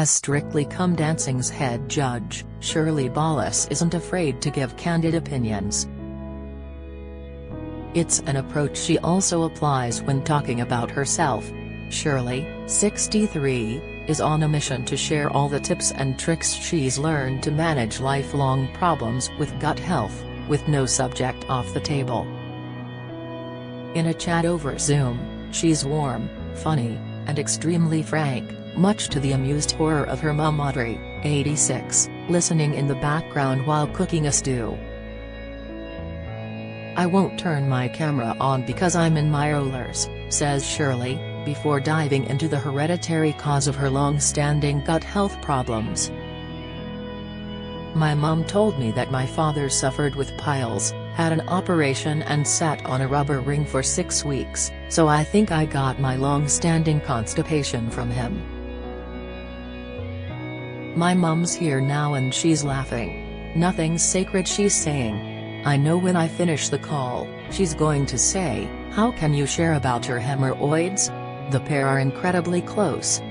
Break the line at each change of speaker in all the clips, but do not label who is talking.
As Strictly Come Dancing's head judge, Shirley Ballas isn't afraid to give candid opinions. It's an approach she also applies when talking about herself. Shirley, 63, is on a mission to share all the tips and tricks she's learned to manage lifelong problems with gut health, with no subject off the table. In a chat over Zoom, she's warm, funny, and extremely frank, much to the amused horror of her mum Audrey, 86, listening in the background while cooking a stew. "I won't turn my camera on because I'm in my rollers," says Shirley, before diving into the hereditary cause of her long-standing gut health problems. "My mum told me that my father suffered with piles, had an operation and sat on a rubber ring for 6 weeks, so I think I got my long-standing constipation from him. My mum's here now and she's laughing. Nothing's sacred, she's saying. I know when I finish the call, she's going to say, 'How can you share about your hemorrhoids?' The pair are incredibly close."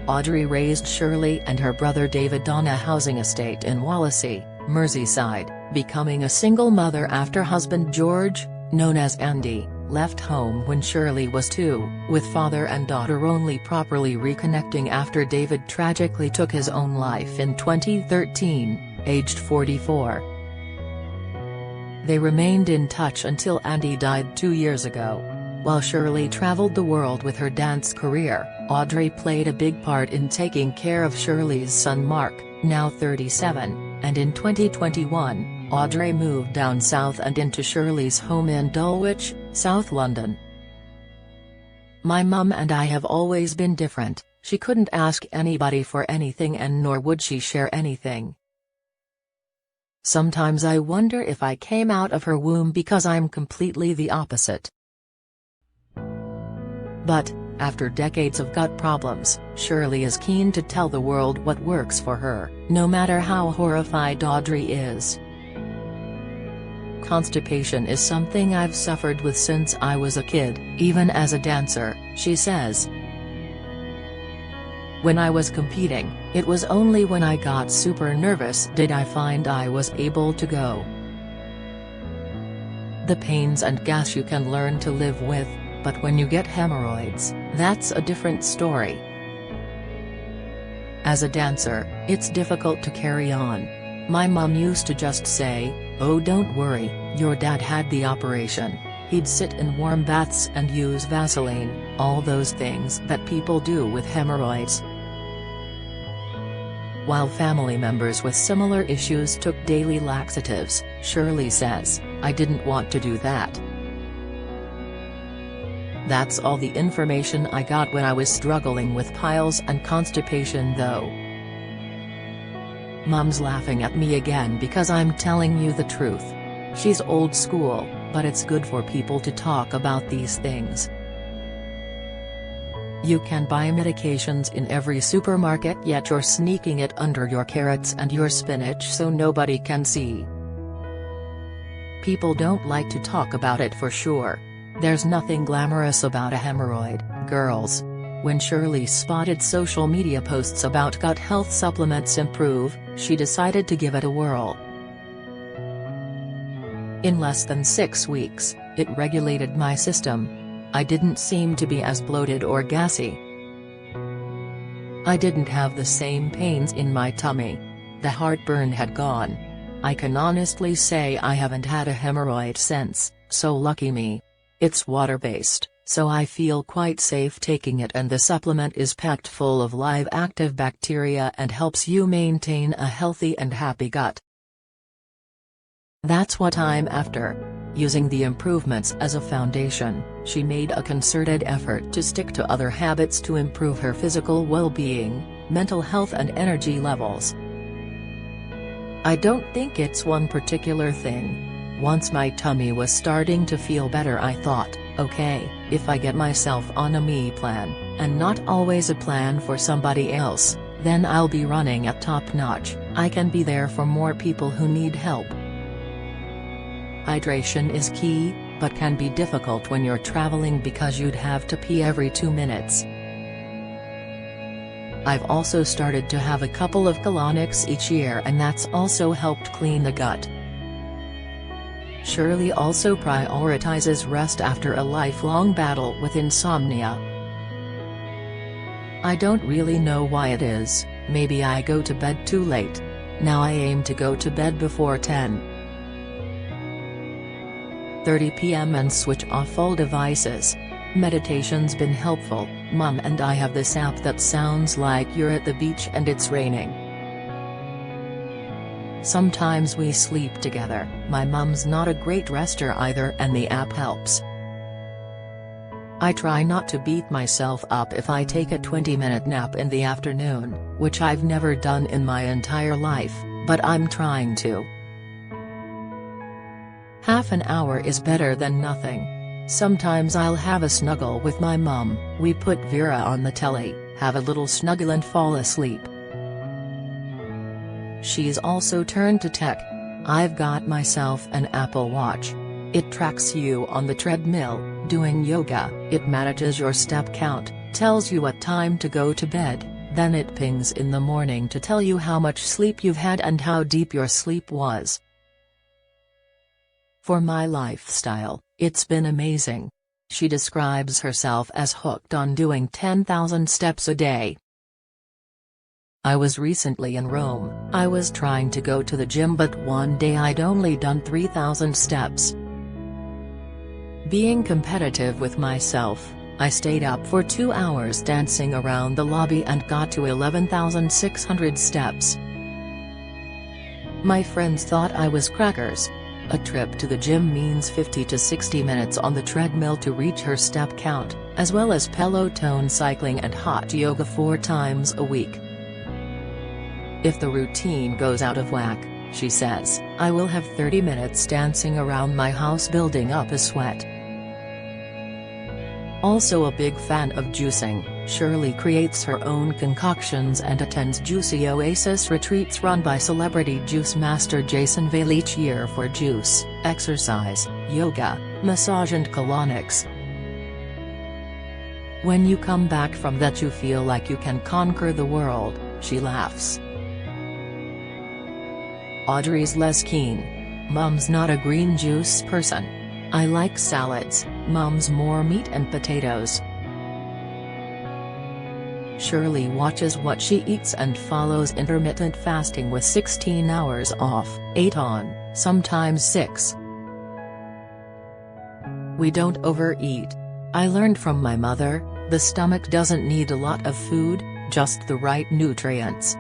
Audrey raised Shirley and her brother David on a housing estate in Wallasey, Merseyside, becoming a single mother after husband George, known as Andy, left home when Shirley was 2, with father and daughter only properly reconnecting after David tragically took his own life in 2013, aged 44. They remained in touch until Andy died 2 years ago. While Shirley traveled the world with her dance career, Audrey played a big part in taking care of Shirley's son Mark, now 37, and in 2021, Audrey moved down south and into Shirley's home in Dulwich, South London. "My mum and I have always been different. She couldn't ask anybody for anything and nor would she share anything. Sometimes I wonder if I came out of her womb because I'm completely the opposite." But, after decades of gut problems, Shirley is keen to tell the world what works for her, no matter how horrified Audrey is. "Constipation is something I've suffered with since I was a kid, even as a dancer," she says. "When I was competing, it was only when I got super nervous did I find I was able to go. The pains and gas you can learn to live with, but when you get hemorrhoids, that's a different story. As a dancer, it's difficult to carry on. My mum used to just say, 'Oh, don't worry, your dad had the operation.' He'd sit in warm baths and use Vaseline, all those things that people do with hemorrhoids." While family members with similar issues took daily laxatives, Shirley says, "I didn't want to do that. That's all the information I got when I was struggling with piles and constipation though. Mum's laughing at me again because I'm telling you the truth. She's old school, but it's good for people to talk about these things. You can buy medications in every supermarket, yet you're sneaking it under your carrots and your spinach so nobody can see. People don't like to talk about it for sure. There's nothing glamorous about a hemorrhoid, girls." When Shirley spotted social media posts about gut health supplements improve, she decided to give it a whirl. "In less than 6 weeks, it regulated my system. I didn't seem to be as bloated or gassy. I didn't have the same pains in my tummy. The heartburn had gone. I can honestly say I haven't had a hemorrhoid since, so lucky me. It's water-based, so I feel quite safe taking it, and the supplement is packed full of live active bacteria and helps you maintain a healthy and happy gut. That's what I'm after." Using the improvements as a foundation, she made a concerted effort to stick to other habits to improve her physical well-being, mental health and energy levels. "I don't think it's one particular thing. Once my tummy was starting to feel better, I thought, okay, if I get myself on a me plan, and not always a plan for somebody else, then I'll be running at top notch. I can be there for more people who need help." Hydration is key, but can be difficult when you're traveling because you'd have to pee every 2 minutes. I've also started to have a couple of colonics each year, and that's also helped clean the gut. Shirley also prioritizes rest after a lifelong battle with insomnia. I don't really know why it is, maybe I go to bed too late. Now I aim to go to bed before 10:30 p.m. and switch off all devices. Meditation's been helpful. Mum and I have this app that sounds like you're at the beach and it's raining. Sometimes we sleep together. My mum's not a great rester either, and the app helps. I try not to beat myself up if I take a 20-minute nap in the afternoon, which I've never done in my entire life, but I'm trying to. Half an hour is better than nothing. Sometimes I'll have a snuggle with my mum. We put Vera on the telly, have a little snuggle and fall asleep. She's also turned to tech. I've got myself an Apple Watch. It tracks you on the treadmill, doing yoga. It manages your step count, tells you what time to go to bed, then it pings in the morning to tell you how much sleep you've had and how deep your sleep was. For my lifestyle, it's been amazing. She describes herself as hooked on doing 10,000 steps a day. I was recently in Rome. I was trying to go to the gym, but one day I'd only done 3,000 steps. Being competitive with myself, I stayed up for 2 hours dancing around the lobby and got to 11,600 steps. My friends thought I was crackers. A trip to the gym means 50 to 60 minutes on the treadmill to reach her step count, as well as Peloton cycling and hot yoga 4 times a week. If the routine goes out of whack, she says, I will have 30 minutes dancing around my house building up a sweat. Also a big fan of juicing, Shirley creates her own concoctions and attends Juicy Oasis retreats run by celebrity juice master Jason Vale each year for juice, exercise, yoga, massage and colonics. When you come back from that you feel like you can conquer the world, she laughs. Audrey's less keen. Mum's not a green juice person. I like salads, Mum's more meat and potatoes. Shirley watches what she eats and follows intermittent fasting with 16 hours off, 8 on, sometimes 6. We don't overeat. I learned from my mother, the stomach doesn't need a lot of food, just the right nutrients.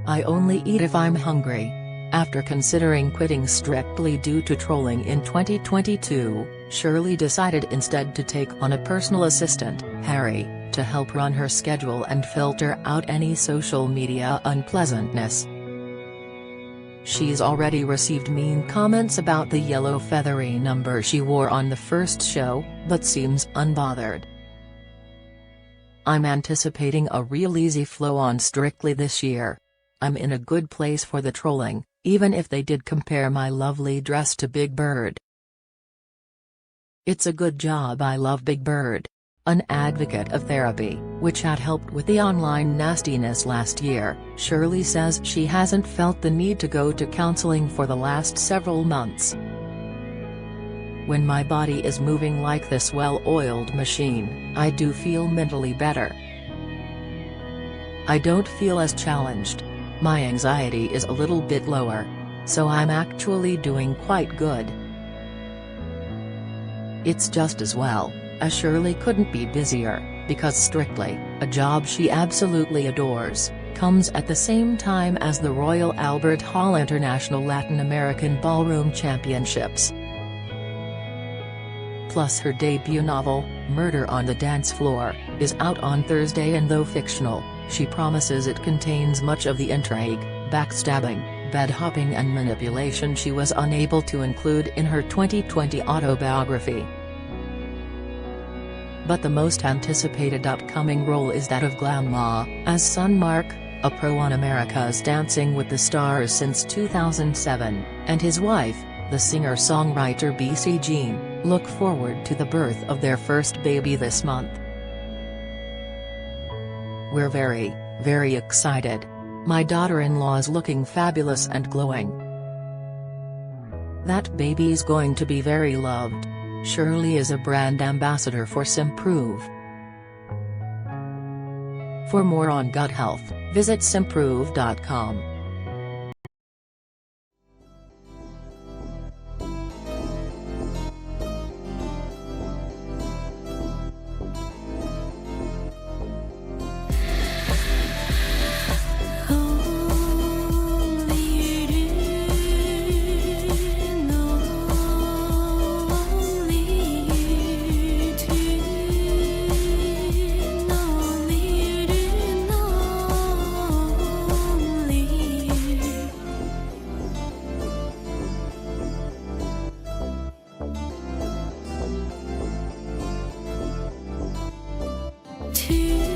I only eat if I'm hungry. After considering quitting strictly due to trolling in 2022, Shirley decided instead to take on a personal assistant, Harry, to help run her schedule and filter out any social media unpleasantness. She's already received mean comments about the yellow feathery number she wore on the first show, but seems unbothered. I'm anticipating a real easy flow on Strictly this year. I'm in a good place for the trolling, even if they did compare my lovely dress to Big Bird. It's a good job. I love Big Bird. An advocate of therapy, which had helped with the online nastiness last year, Shirley says she hasn't felt the need to go to counseling for the last several months. When my body is moving like this well-oiled machine, I do feel mentally better. I don't feel as challenged. My anxiety is a little bit lower. So I'm actually doing quite good. It's just as well, as Shirley couldn't be busier, because Strictly, a job she absolutely adores, comes at the same time as the Royal Albert Hall International Latin American Ballroom Championships. Plus her debut novel, Murder on the Dance Floor, is out on Thursday, and though fictional, she promises it contains much of the intrigue, backstabbing, bed-hopping and manipulation she was unable to include in her 2020 autobiography. But the most anticipated upcoming role is that of Grandma, as son Mark, a pro on America's Dancing with the Stars since 2007, and his wife, the singer-songwriter BC Jean, look forward to the birth of their first baby this month. We're very, very excited. My daughter-in-law is looking fabulous and glowing. That baby's going to be very loved. Shirley is a brand ambassador for Simprove. For more on gut health, visit simprove.com.
To